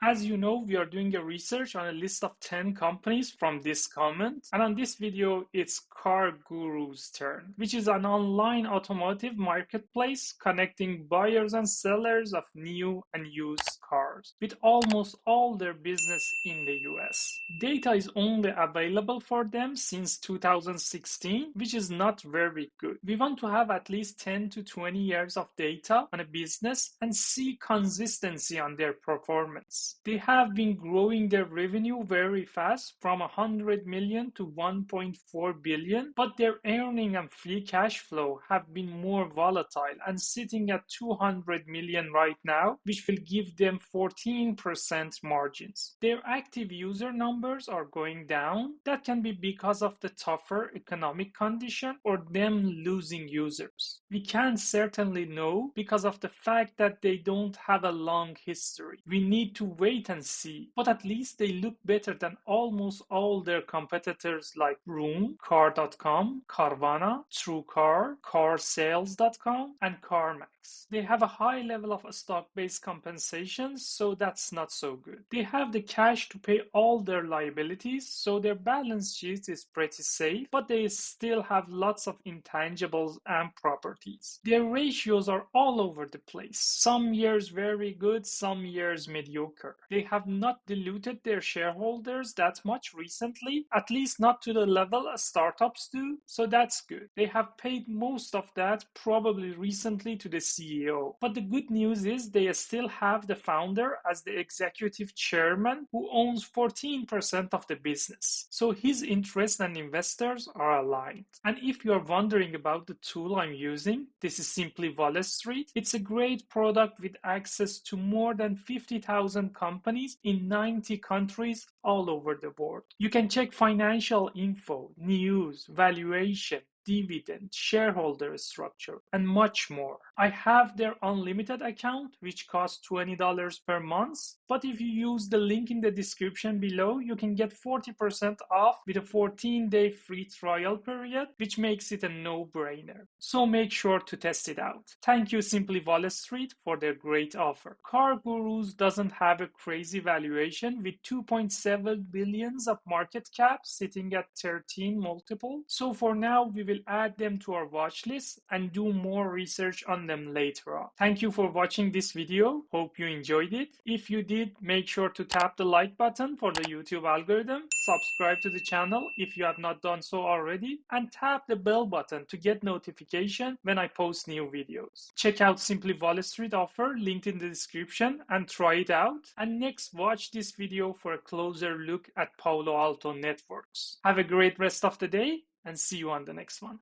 As you know, we are doing a research on a list of 10 companies from this comment. And on this video, it's CarGurus' turn, which is an online automotive marketplace connecting buyers and sellers of new and used cars with almost all their business in the US. Data is only available for them since 2016, which is not very good. We want to have at least 10 to 20 years of data on a business and see consistency on their performance. They have been growing their revenue very fast from 100 million to 1.4 billion, but their earning and free cash flow have been more volatile and sitting at 200 million right now, which will give them 14% margins. Their active user numbers are going down. That can be because of the tougher economic condition or them losing users. We can't certainly know because of the fact that they don't have a long history. We need to wait and see, but at least they look better than almost all their competitors like Room, Car.com, Carvana, TrueCar, CarSales.com, and CarMax. They have a high level of stock-based compensation, so that's not so good. They have the cash to pay all their liabilities, so their balance sheet is pretty safe, but they still have lots of intangibles and properties. Their ratios are all over the place. Some years very good, some years mediocre. They have not diluted their shareholders that much recently, at least not to the level startups do, so that's good. They have paid most of that probably recently to the CEO. But the good news is they still have the founder as the executive chairman who owns 14% of the business. So his interests and investors are aligned. And if you are wondering about the tool I'm using, this is simply Wall Street. It's a great product with access to more than 50,000 companies in 90 countries all over the world. You can check financial info, news, valuation, dividend, shareholder structure, and much more. I have their unlimited account, which costs $20 per month, but if you use the link in the description below, you can get 40% off with a 14-day free trial period, which makes it a no-brainer. So make sure to test it out. Thank you Simply Wall Street for their great offer. CarGurus doesn't have a crazy valuation with 2.7 billions of market cap sitting at 13 multiple. So for now, we will add them to our watch list and do more research on them later on. Thank you for watching this video. Hope you enjoyed it. If you did, make sure to tap the like button for the YouTube algorithm, subscribe to the channel if you have not done so already, and tap the bell button to get notification when I post new videos. Check out Simply Wall Street offer linked in the description and try it out. And next, watch this video for a closer look at Palo Alto Networks. Have a great rest of the day and see you on the next one.